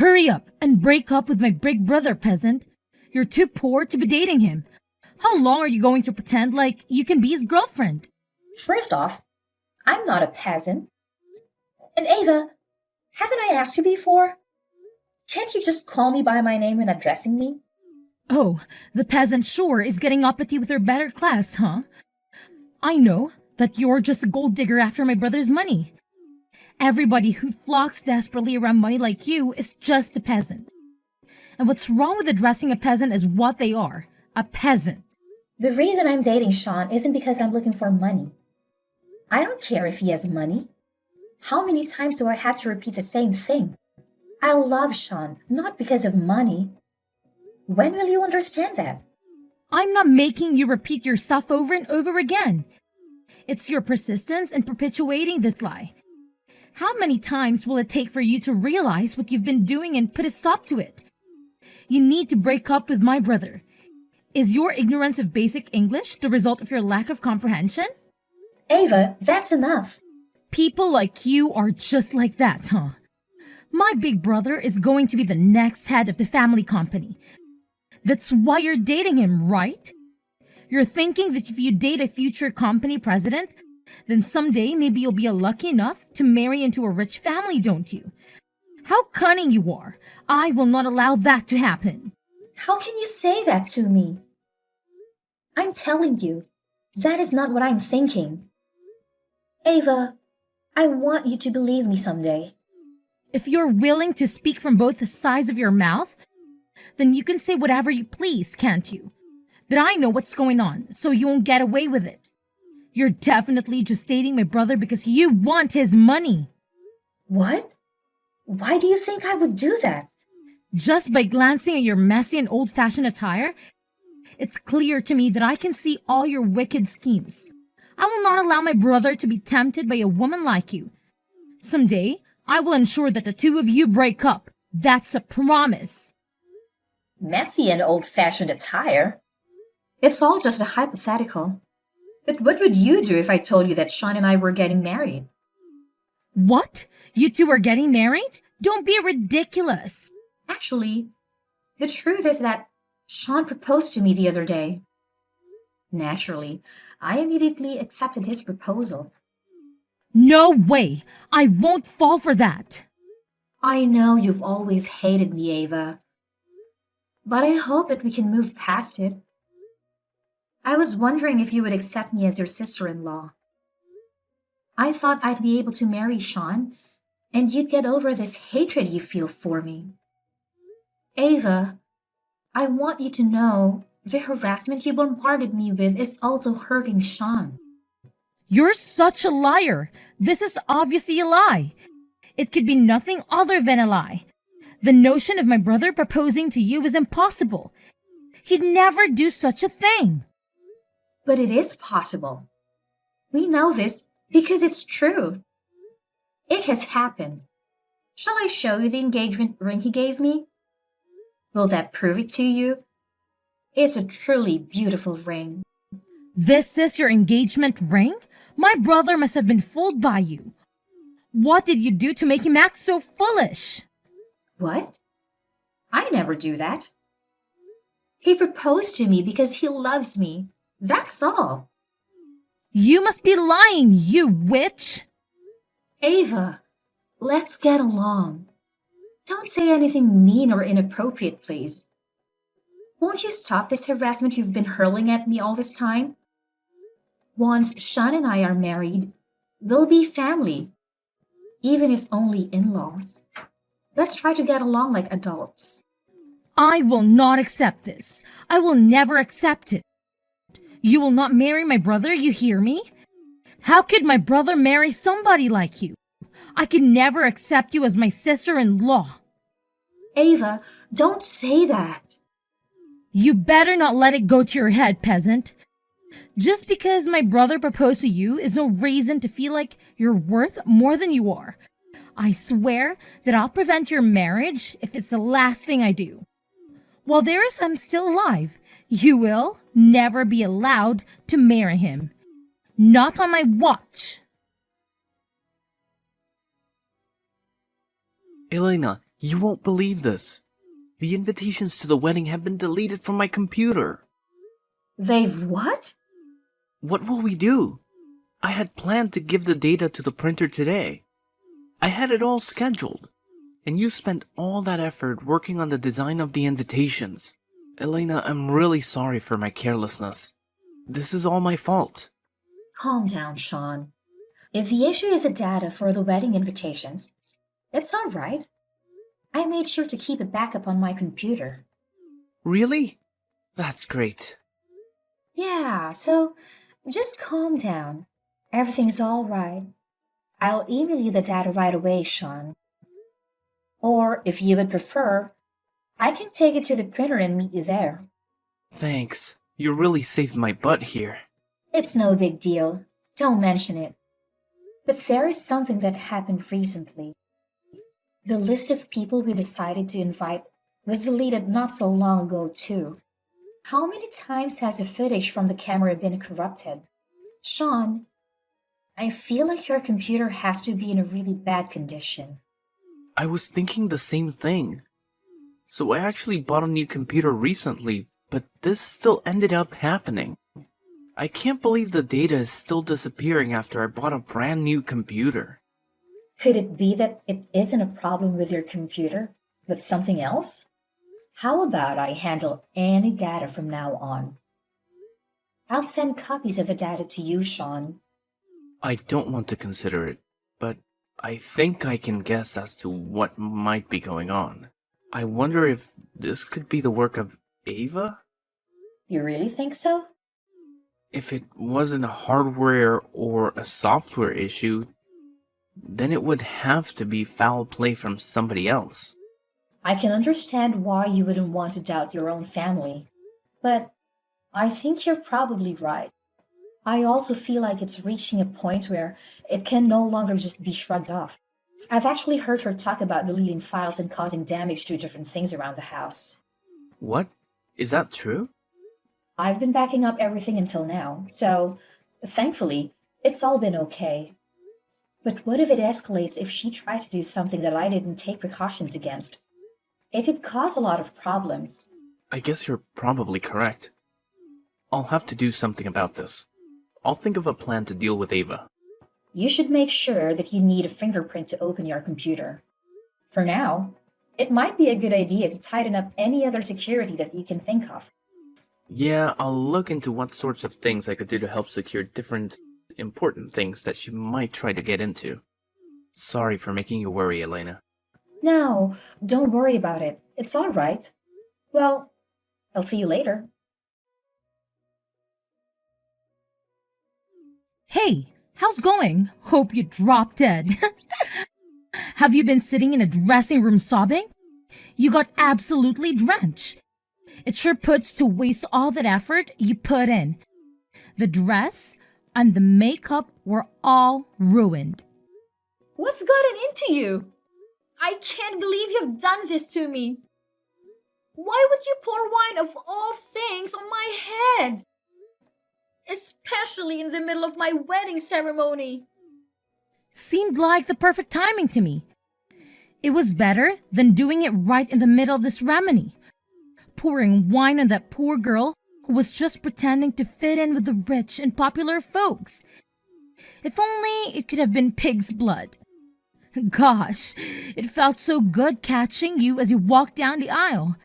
Hurry up and break up with my big brother, peasant. You're too poor to be dating him. How long are you going to pretend like you can be his girlfriend? First off, I'm not a peasant. And Ava, haven't I asked you before? Can't you just call me by my name when addressing me? Oh, the peasant sure is getting uppity with her better class, huh? I know that you're just a gold digger after my brother's money. Everybody who flocks desperately around money like you is just a peasant. And what's wrong with addressing a peasant as what they are, a peasant? The reason I'm dating Sean isn't because I'm looking for money. I don't care if he has money. How many times do I have to repeat the same thing? I love Sean, not because of money. When will you understand that? I'm not making you repeat yourself over and over again. It's your persistence in perpetuating this lie. How many times will it take for you to realize what you've been doing and put a stop to it? You need to break up with my brother. Is your ignorance of basic English the result of your lack of comprehension? Ava, that's enough. People like you are just like that, huh? My big brother is going to be the next head of the family company. That's why you're dating him, right? You're thinking that if you date a future company president, then someday maybe you'll be lucky enough to marry into a rich family, don't you? How cunning you are. I will not allow that to happen. How can you say that to me? I'm telling you, that is not what I'm thinking. Ava, I want you to believe me someday. If you're willing to speak from both sides of your mouth, then you can say whatever you please, can't you? But I know what's going on, so you won't get away with it. You're definitely just dating my brother because you want his money. What? Why do you think I would do that? Just by glancing at your messy and old-fashioned attire, it's clear to me that I can see all your wicked schemes. I will not allow my brother to be tempted by a woman like you. Someday, I will ensure that the two of you break up. That's a promise. Messy and old-fashioned attire? It's all just a hypothetical. But what would you do if I told you that Sean and I were getting married? What? You two are getting married? Don't be ridiculous. Actually, the truth is that Sean proposed to me the other day. Naturally, I immediately accepted his proposal. No way! I won't fall for that. I know you've always hated me, Ava. But I hope that we can move past it. I was wondering if you would accept me as your sister-in-law. I thought I'd be able to marry Sean, and you'd get over this hatred you feel for me. Ava, I want you to know the harassment you bombarded me with is also hurting Sean. You're such a liar. This is obviously a lie. It could be nothing other than a lie. The notion of my brother proposing to you is impossible. He'd never do such a thing. But it is possible. We know this because it's true. It has happened. Shall I show you the engagement ring he gave me? Will that prove it to you? It's a truly beautiful ring. This is your engagement ring? My brother must have been fooled by you. What did you do to make him act so foolish? What? I never do that. He proposed to me because he loves me. That's all. You must be lying, you witch! Ava, let's get along. Don't say anything mean or inappropriate, please. Won't you stop this harassment you've been hurling at me all this time? Once Sean and I are married, we'll be family, even if only in-laws. Let's try to get along like adults. I will not accept this. I will never accept it. You will not marry my brother, you hear me? How could my brother marry somebody like you? I could never accept you as my sister-in-law. Ava, don't say that. You better not let it go to your head, peasant. Just because my brother proposed to you is no reason to feel like you're worth more than you are. I swear that I'll prevent your marriage if it's the last thing I do. While I'm still alive, you will never be allowed to marry him. Not on my watch. Elena, You won't believe this. The invitations to the wedding have been deleted from my computer. They've what? What will we do? I had planned to give the data to the printer today. I had it all scheduled. And you spent all that effort working on the design of the invitations. Elena, I'm really sorry for my carelessness. This is all my fault. Calm down, Sean. If the issue is the data for the wedding invitations, it's all right. I made sure to keep it back up on my computer. Really? That's great. Yeah, so just calm down. Everything's all right. I'll email you the data right away, Sean. Or, if you would prefer, I can take it to the printer and meet you there. Thanks. You really saved my butt here. It's no big deal. Don't mention it. But there is something that happened recently. The list of people we decided to invite was deleted not so long ago, too. How many times has the footage from the camera been corrupted? Sean, I feel like your computer has to be in a really bad condition. I was thinking the same thing. So I actually bought a new computer recently, but this still ended up happening. I can't believe the data is still disappearing after I bought a brand new computer. Could it be that it isn't a problem with your computer, but something else? How about I handle any data from now on? I'll send copies of the data to you, Sean. I don't want to consider it, but I think I can guess as to what might be going on. I wonder if this could be the work of Ava? You really think so? If it wasn't a hardware or a software issue, then it would have to be foul play from somebody else. I can understand why you wouldn't want to doubt your own family, but I think you're probably right. I also feel like it's reaching a point where it can no longer just be shrugged off. I've actually heard her talk about deleting files and causing damage to different things around the house. What? Is that true? I've been backing up everything until now, so thankfully, it's all been okay. But what if it escalates if she tries to do something that I didn't take precautions against? It could cause a lot of problems. I guess you're probably correct. I'll have to do something about this. I'll think of a plan to deal with Ava. You should make sure that you need a fingerprint to open your computer. For now, it might be a good idea to tighten up any other security that you can think of. Yeah, I'll look into what sorts of things I could do to help secure different important things that she might try to get into. Sorry for making you worry, Elena. No, don't worry about it. It's all right. Well, I'll see you later. Hey, how's going? Hope you dropped dead. Have you been sitting in a dressing room sobbing? You got absolutely drenched. It sure puts to waste all that effort you put in. The dress and the makeup were all ruined. What's gotten into you? I can't believe you've done this to me. Why would you pour wine of all things on my head? Especially in the middle of my wedding ceremony. Seemed like the perfect timing to me. It was better than doing it right in the middle of the ceremony. Pouring wine on that poor girl who was just pretending to fit in with the rich and popular folks. If only it could have been pig's blood. Gosh, it felt so good catching you as you walked down the aisle.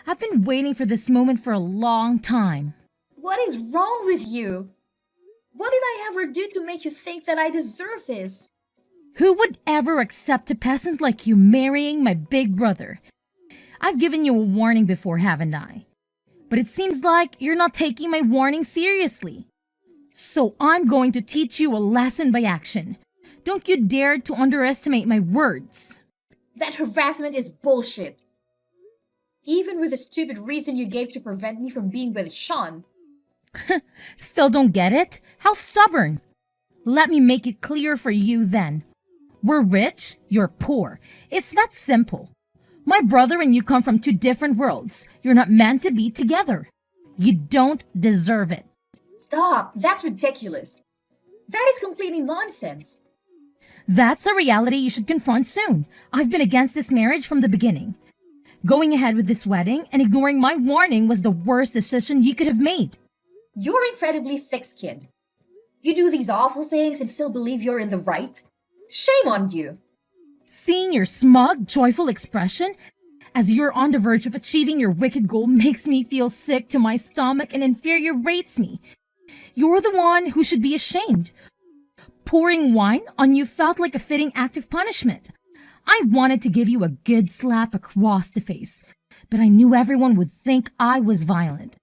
I've been waiting for this moment for a long time. What is wrong with you? What did I ever do to make you think that I deserve this? Who would ever accept a peasant like you marrying my big brother? I've given you a warning before, haven't I? But it seems like you're not taking my warning seriously. So I'm going to teach you a lesson by action. Don't you dare to underestimate my words. That harassment is bullshit. Even with the stupid reason you gave to prevent me from being with Sean. Still don't get it? How stubborn. Let me make it clear for you then. We're rich, you're poor. It's that simple. My brother and you come from two different worlds. You're not meant to be together. You don't deserve it. Stop, that's ridiculous. That is completely nonsense. That's a reality you should confront soon. I've been against this marriage from the beginning. Going ahead with this wedding and ignoring my warning was the worst decision you could have made. You're incredibly thick-skinned. You do these awful things and still believe you're in the right? Shame on you! Seeing your smug, joyful expression as you're on the verge of achieving your wicked goal makes me feel sick to my stomach and infuriates me. You're the one who should be ashamed. Pouring wine on you felt like a fitting act of punishment. I wanted to give you a good slap across the face, but I knew everyone would think I was violent.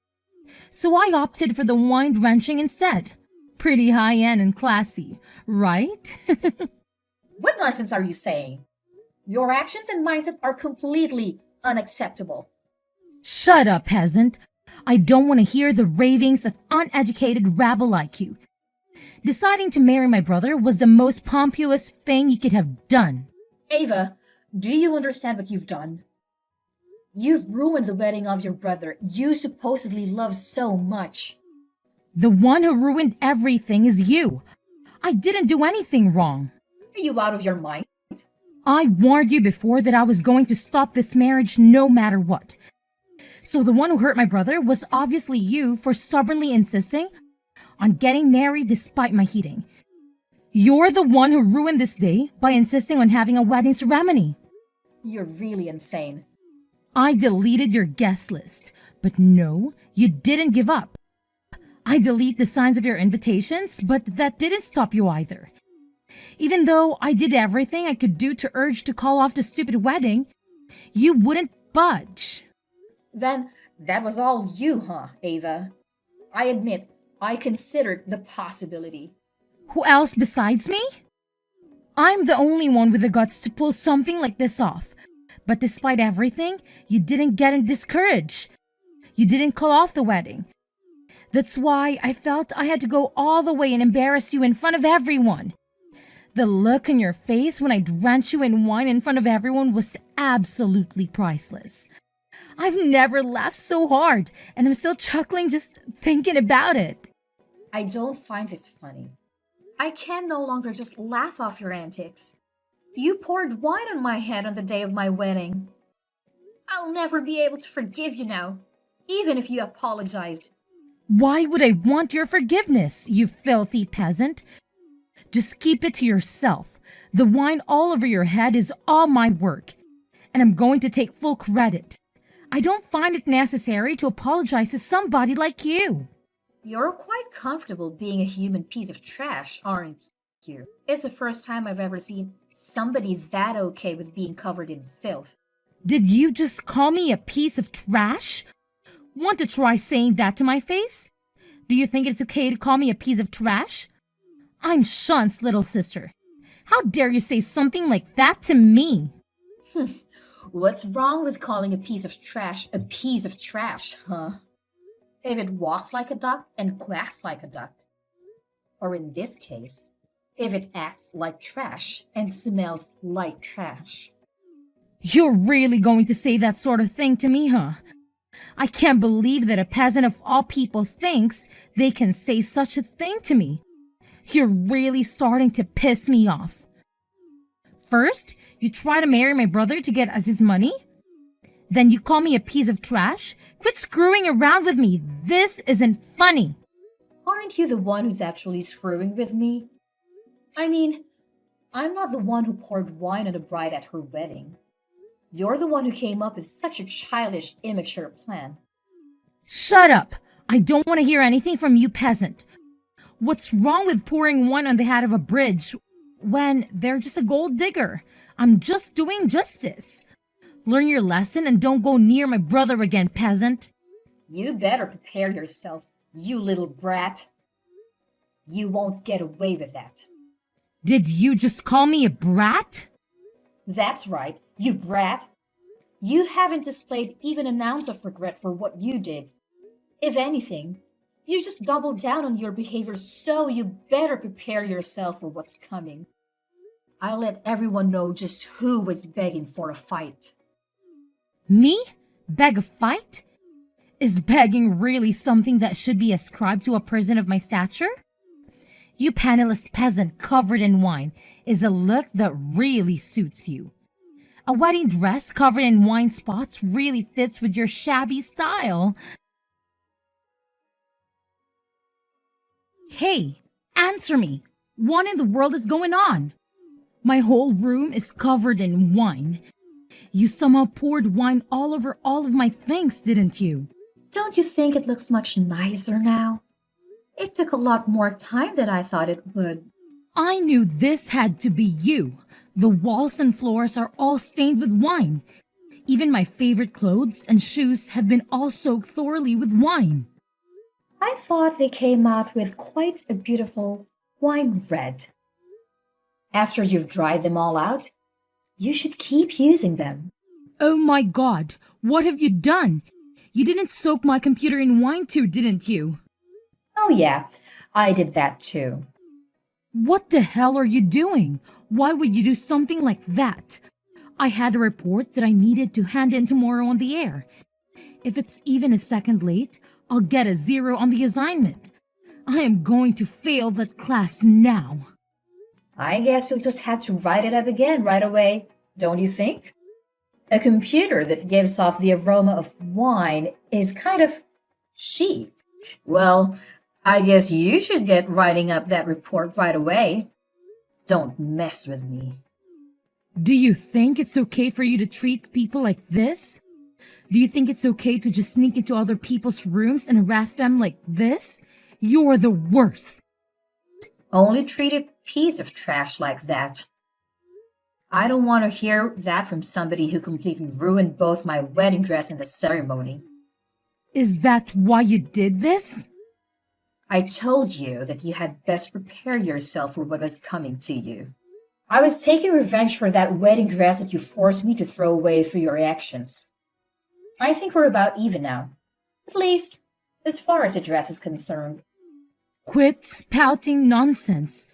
So I opted for the wine drenching instead. Pretty high-end and classy, right? What nonsense are you saying? Your actions and mindset are completely unacceptable. Shut up, peasant. I don't want to hear the ravings of uneducated rabble like you. Deciding to marry my brother was the most pompous thing you could have done. Ava, do you understand what you've done? You've ruined the wedding of your brother you supposedly love so much. The one who ruined everything is you. I didn't do anything wrong. Are you out of your mind? I warned you before that I was going to stop this marriage no matter what. So the one who hurt my brother was obviously you for stubbornly insisting on getting married despite my heating. You're the one who ruined this day by insisting on having a wedding ceremony. You're really insane. I deleted your guest list, but no, you didn't give up. I delete the signs of your invitations, but that didn't stop you either. Even though I did everything I could do to urge to call off the stupid wedding, you wouldn't budge. Then that was all you, huh, Ava? I admit, I considered the possibility. Who else besides me? I'm the only one with the guts to pull something like this off. But despite everything, you didn't get discouraged. You didn't call off the wedding. That's why I felt I had to go all the way and embarrass you in front of everyone. The look on your face when I drenched you in wine in front of everyone was absolutely priceless. I've never laughed so hard, and I'm still chuckling just thinking about it. I don't find this funny. I can no longer just laugh off your antics. You poured wine on my head on the day of my wedding. I'll never be able to forgive you now, even if you apologized. Why would I want your forgiveness, you filthy peasant? Just keep it to yourself. The wine all over your head is all my work, and I'm going to take full credit. I don't find it necessary to apologize to somebody like you. You're quite comfortable being a human piece of trash, aren't you? It's the first time I've ever seen somebody that okay with being covered in filth. Did you just call me a piece of trash? Want to try saying that to my face? Do you think it's okay to call me a piece of trash? I'm Sean's little sister. How dare you say something like that to me? What's wrong with calling a piece of trash, huh? If it walks like a duck and quacks like a duck. Or in this case, if it acts like trash and smells like trash. You're really going to say that sort of thing to me, huh? I can't believe that a peasant of all people thinks they can say such a thing to me. You're really starting to piss me off. First, you try to marry my brother to get us his money. Then you call me a piece of trash. Quit screwing around with me. This isn't funny. Aren't you the one who's actually screwing with me? I mean, I'm not the one who poured wine on the bride at her wedding. You're the one who came up with such a childish, immature plan. Shut up! I don't want to hear anything from you, peasant. What's wrong with pouring wine on the head of a bridge when they're just a gold digger? I'm just doing justice. Learn your lesson and don't go near my brother again, peasant. You better prepare yourself, you little brat. You won't get away with that. Did you just call me a brat? That's right, you brat. You haven't displayed even an ounce of regret for what you did. If anything, you just doubled down on your behavior, so you better prepare yourself for what's coming. I'll let everyone know just who was begging for a fight. Me? Beg a fight? Is begging really something that should be ascribed to a person of my stature? You penniless peasant covered in wine is a look that really suits you. A wedding dress covered in wine spots really fits with your shabby style. Hey, answer me. What in the world is going on? My whole room is covered in wine. You somehow poured wine all over all of my things, didn't you? Don't you think it looks much nicer now? It took a lot more time than I thought it would. I knew this had to be you. The walls and floors are all stained with wine. Even my favorite clothes and shoes have been all soaked thoroughly with wine. I thought they came out with quite a beautiful wine red. After you've dried them all out, you should keep using them. Oh my God, what have you done? You didn't soak my computer in wine too, didn't you? Oh yeah, I did that too. What the hell are you doing? Why would you do something like that? I had a report that I needed to hand in tomorrow on the air. If it's even a second late, I'll get a 0 on the assignment. I am going to fail that class now. I guess you'll just have to write it up again right away, don't you think? A computer that gives off the aroma of wine is kind of chic. Well, I guess you should get writing up that report right away. Don't mess with me. Do you think it's okay for you to treat people like this? Do you think it's okay to just sneak into other people's rooms and harass them like this? You're the worst. Only treat a piece of trash like that. I don't want to hear that from somebody who completely ruined both my wedding dress and the ceremony. Is that why you did this? I told you that you had best prepare yourself for what was coming to you. I was taking revenge for that wedding dress that you forced me to throw away through your actions. I think we're about even now. At least, as far as the dress is concerned. Quit spouting nonsense.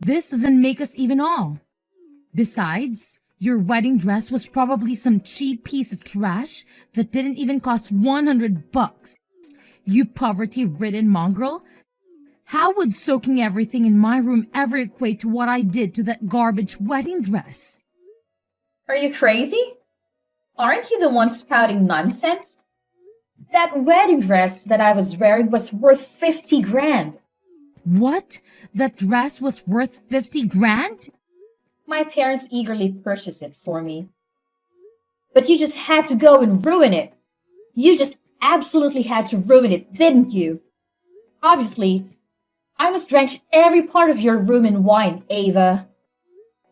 This doesn't make us even all. Besides, your wedding dress was probably some cheap piece of trash that didn't even cost $100. You poverty-ridden mongrel. How would soaking everything in my room ever equate to what I did to that garbage wedding dress? Are you crazy? Aren't you the one spouting nonsense? That wedding dress that I was wearing was worth 50 grand. What? That dress was worth 50 grand? My parents eagerly purchased it for me. But you just had to go and ruin it. You just absolutely had to ruin it, didn't you? Obviously, I must drench every part of your room in wine, Ava.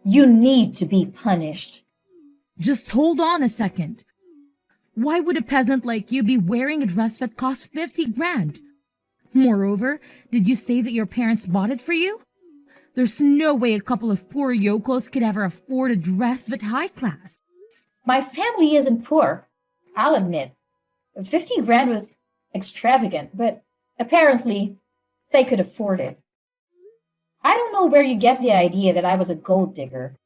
You need to be punished. Just hold on a second. Why would a peasant like you be wearing a dress that costs 50 grand? Moreover, did you say that your parents bought it for you? There's no way a couple of poor yokels could ever afford a dress that high class. My family isn't poor, I'll admit. 50 grand was extravagant, but apparently they could afford it. I don't know where you get the idea that I was a gold digger.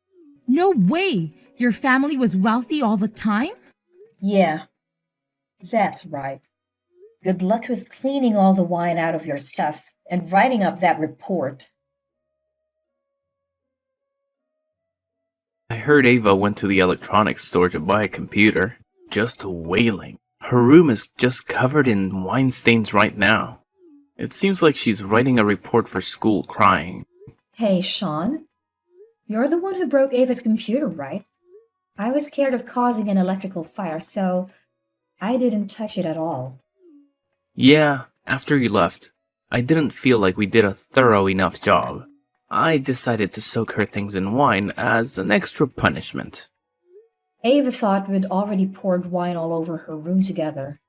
No way! Your family was wealthy all the time? Yeah, that's right. Good luck with cleaning all the wine out of your stuff and writing up that report. I heard Ava went to the electronics store to buy a computer. Just wailing. Her room is just covered in wine stains right now. It seems like she's writing a report for school crying. Hey, Sean. You're the one who broke Ava's computer, right? I was scared of causing an electrical fire, so I didn't touch it at all. Yeah, after you left, I didn't feel like we did a thorough enough job. I decided to soak her things in wine as an extra punishment. Ava thought we'd already poured wine all over her room together.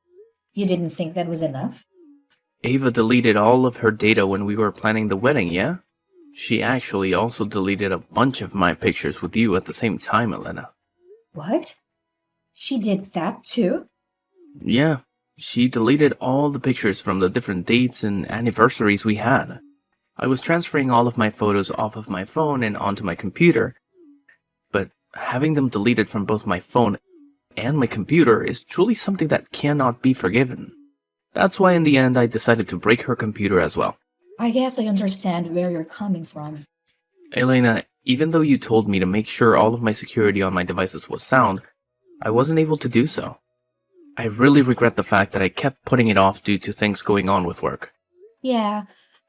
You didn't think that was enough? Ava deleted all of her data when we were planning the wedding, yeah? She actually also deleted a bunch of my pictures with you at the same time, Elena. What? She did that too? Yeah, she deleted all the pictures from the different dates and anniversaries we had. I was transferring all of my photos off of my phone and onto my computer, but having them deleted from both my phone and my computer is truly something that cannot be forgiven. That's why in the end I decided to break her computer as well. I guess I understand where you're coming from. Elena, even though you told me to make sure all of my security on my devices was sound, I wasn't able to do so. I really regret the fact that I kept putting it off due to things going on with work. Yeah,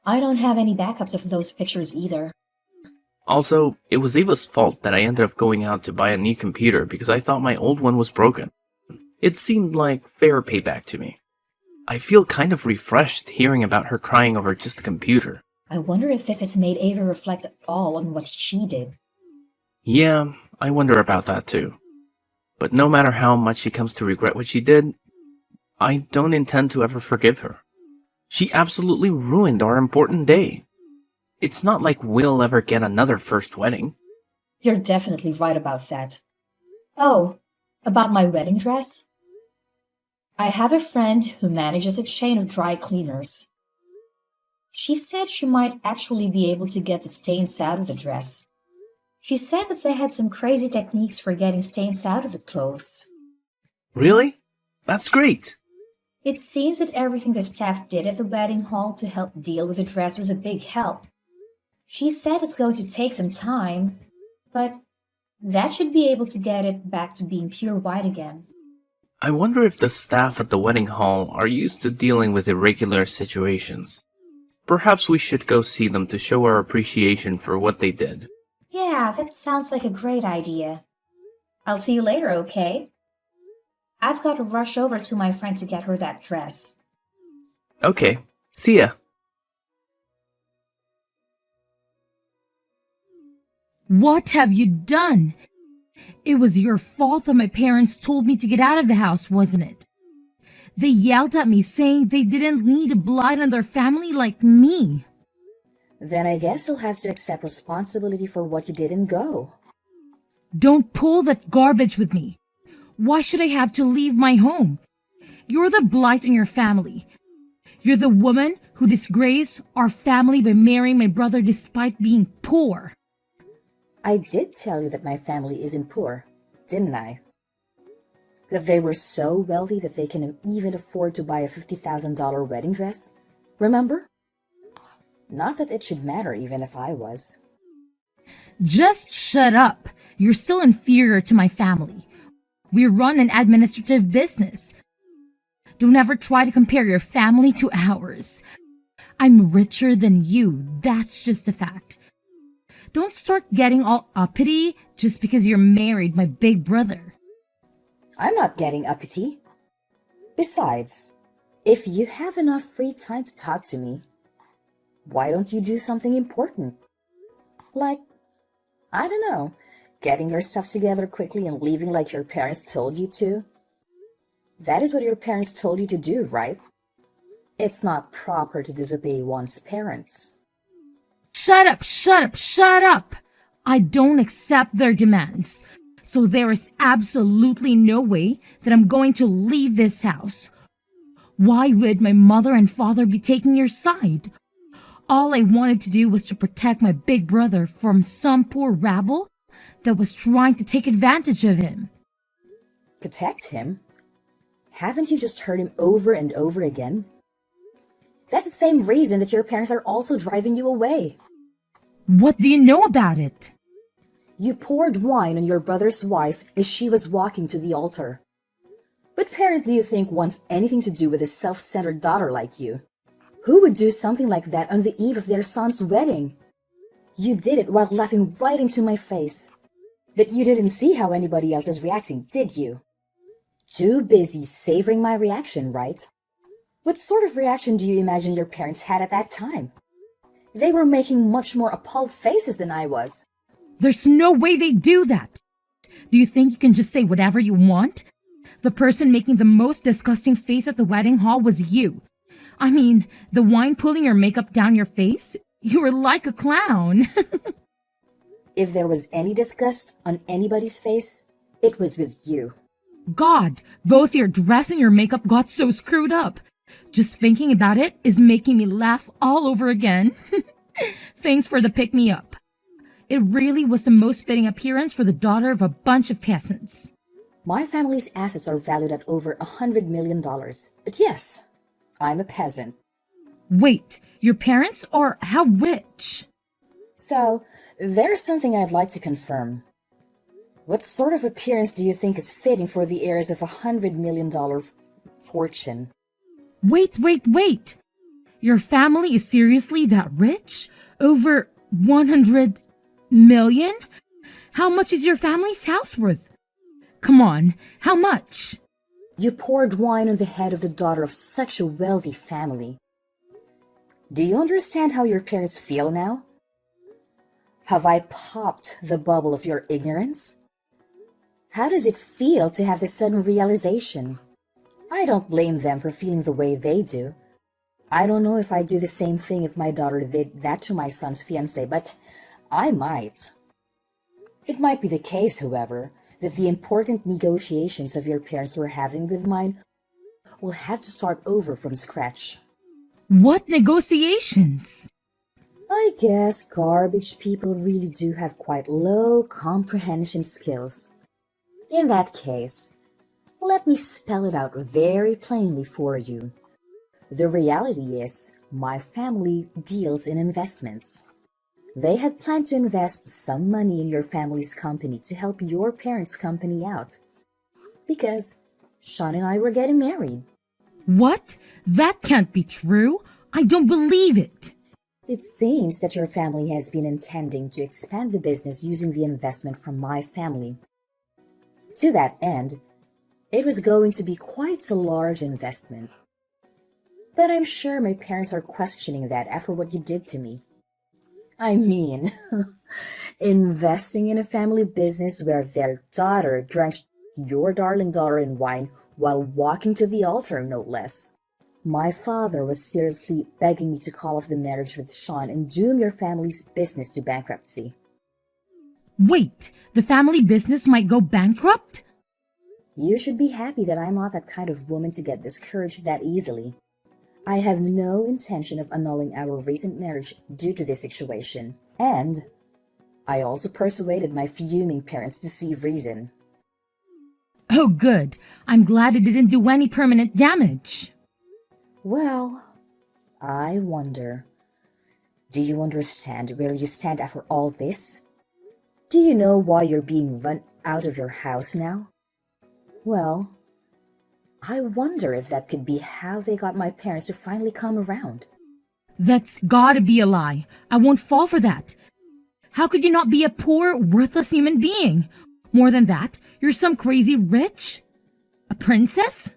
I don't have any backups of those pictures either. Also, it was Ava's fault that I ended up going out to buy a new computer because I thought my old one was broken. It seemed like fair payback to me. I feel kind of refreshed hearing about her crying over just a computer. I wonder if this has made Ava reflect at all on what she did. Yeah, I wonder about that too. But no matter how much she comes to regret what she did, I don't intend to ever forgive her. She absolutely ruined our important day. It's not like we'll ever get another first wedding. You're definitely right about that. Oh, about my wedding dress? I have a friend who manages a chain of dry cleaners. She said she might actually be able to get the stains out of the dress. She said that they had some crazy techniques for getting stains out of the clothes. Really? That's great. It seems that everything the staff did at the wedding hall to help deal with the dress was a big help. She said it's going to take some time, but that should be able to get it back to being pure white again. I wonder if the staff at the wedding hall are used to dealing with irregular situations. Perhaps we should go see them to show our appreciation for what they did. Yeah, that sounds like a great idea. I'll see you later, okay? I've got to rush over to my friend to get her that dress. Okay, see ya. What have you done? It was your fault that my parents told me to get out of the house, wasn't it? They yelled at me saying they didn't need a blight on their family like me. Then I guess you'll have to accept responsibility for what you didn't go. Don't pull that garbage with me. Why should I have to leave my home? You're the blight in your family. You're the woman who disgraced our family by marrying my brother despite being poor. I did tell you that my family isn't poor, didn't I? That they were so wealthy that they can even afford to buy a $50,000 wedding dress. Remember? Not that it should matter even if I was. Just shut up. You're still inferior to my family. We run an administrative business. Don't ever try to compare your family to ours. I'm richer than you. That's just a fact. Don't start getting all uppity just because you're married, my big brother. I'm not getting uppity. Besides, if you have enough free time to talk to me, why don't you do something important? Like, I don't know, getting your stuff together quickly and leaving like your parents told you to? That is what your parents told you to do, right? It's not proper to disobey one's parents. Shut up, shut up, shut up! I don't accept their demands. So there is absolutely no way that I'm going to leave this house. Why would my mother and father be taking your side? All I wanted to do was to protect my big brother from some poor rabble that was trying to take advantage of him. Protect him? Haven't you just heard him over and over again? That's the same reason that your parents are also driving you away. What do you know about it? You poured wine on your brother's wife as she was walking to the altar. What parent do you think wants anything to do with a self-centered daughter like you? Who would do something like that on the eve of their son's wedding? You did it while laughing right into my face. But you didn't see how anybody else is reacting, did you? Too busy savoring my reaction, right? What sort of reaction do you imagine your parents had at that time? They were making much more appalled faces than I was. There's no way they do that. Do you think you can just say whatever you want? The person making the most disgusting face at the wedding hall was you. I mean, the wine pulling your makeup down your face? You were like a clown. If there was any disgust on anybody's face, it was with you. God, both your dress and your makeup got so screwed up. Just thinking about it is making me laugh all over again. Thanks for the pick-me-up. It really was the most fitting appearance for the daughter of a bunch of peasants. My family's assets are valued at over $100 million. But yes, I'm a peasant. Wait, your parents are how rich? So, there's something I'd like to confirm. What sort of appearance do you think is fitting for the heirs of $100 million fortune? Wait. Your family is seriously that rich? Over 100 million? How much is your family's house worth? Come on, how much? You poured wine on the head of the daughter of such a wealthy family. Do you understand how your parents feel now? Have I popped the bubble of your ignorance? How does it feel to have this sudden realization? I don't blame them for feeling the way they do. I don't know if I'd do the same thing if my daughter did that to my son's fiancé, but I might. It might be the case, however, that the important negotiations of your parents were having with mine will have to start over from scratch. What negotiations? I guess garbage people really do have quite low comprehension skills. In that case, let me spell it out very plainly for you. The reality is, my family deals in investments. They had planned to invest some money in your family's company to help your parents' company out. Because Sean and I were getting married. What? That can't be true. I don't believe it. It seems that your family has been intending to expand the business using the investment from my family. To that end, it was going to be quite a large investment. But I'm sure my parents are questioning that after what you did to me. I mean, investing in a family business where their daughter drank your darling daughter in wine while walking to the altar, no less. My father was seriously begging me to call off the marriage with Sean and doom your family's business to bankruptcy. Wait, the family business might go bankrupt? You should be happy that I'm not that kind of woman to get discouraged that easily. I have no intention of annulling our recent marriage due to this situation. And I also persuaded my fuming parents to see reason. Oh, good. I'm glad it didn't do any permanent damage. Well, I wonder, do you understand where you stand after all this? Do you know why you're being run out of your house now? Well, I wonder if that could be how they got my parents to finally come around. That's gotta be a lie. I won't fall for that. How could you not be a poor, worthless human being? More than that, you're some crazy rich? A princess?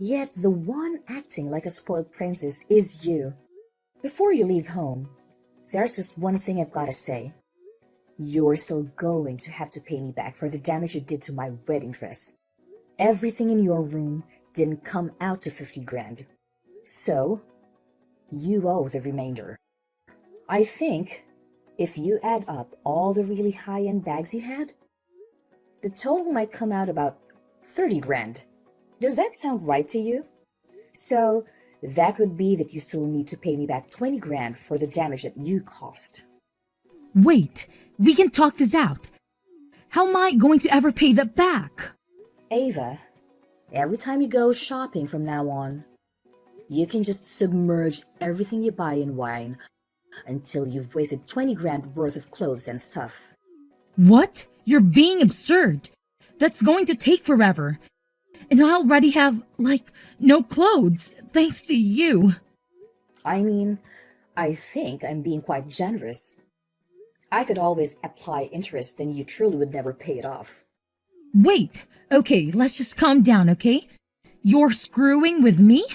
Yet the one acting like a spoiled princess is you. Before you leave home, there's just one thing I've got to say. You're still going to have to pay me back for the damage you did to my wedding dress. Everything in your room didn't come out to 50 grand. So, you owe the remainder. I think if you add up all the really high-end bags you had, the total might come out about 30 grand. Does that sound right to you? So, that would be that you still need to pay me back 20 grand for the damage that you caused. Wait, we can talk this out. How am I going to ever pay that back? Ava, every time you go shopping from now on, you can just submerge everything you buy in wine until you've wasted 20 grand worth of clothes and stuff. What? You're being absurd. That's going to take forever. And I already have, no clothes, thanks to you. I mean, I think I'm being quite generous. I could always apply interest, then you truly would never pay it off. Wait, okay, let's just calm down, okay? You're screwing with me?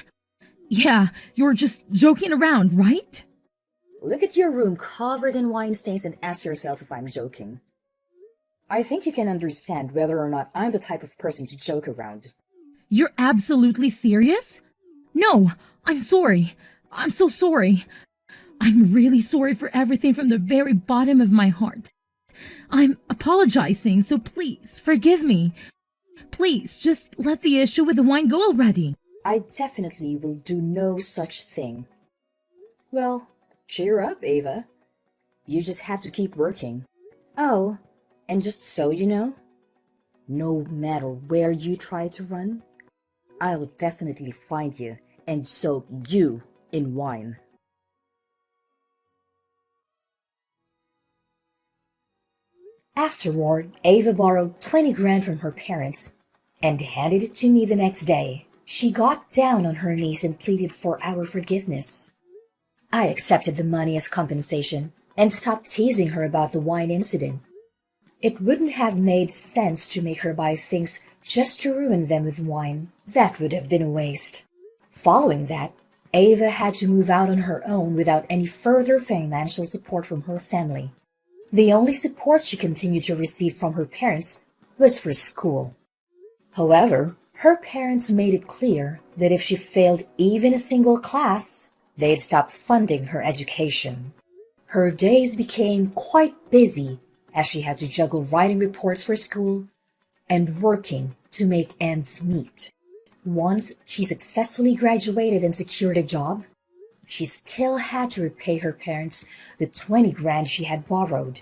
Yeah, you're just joking around, right? Look at your room covered in wine stains and ask yourself if I'm joking. I think you can understand whether or not I'm the type of person to joke around. You're absolutely serious? No, I'm sorry. I'm so sorry. I'm really sorry for everything from the very bottom of my heart. I'm apologizing, so please forgive me. Please, just let the issue with the wine go already. I definitely will do no such thing. Well, cheer up, Ava. You just have to keep working. Oh, and just so you know, no matter where you try to run, I'll definitely find you and soak you in wine. Afterward, Ava borrowed 20 grand from her parents and handed it to me the next day. She got down on her knees and pleaded for our forgiveness. I accepted the money as compensation and stopped teasing her about the wine incident. It wouldn't have made sense to make her buy things just to ruin them with wine. That would have been a waste. Following that, Ava had to move out on her own without any further financial support from her family. The only support she continued to receive from her parents was for school. However, her parents made it clear that if she failed even a single class, they'd stop funding her education. Her days became quite busy as she had to juggle writing reports for school and working to make ends meet. Once she successfully graduated and secured a job, she still had to repay her parents the 20 grand she had borrowed.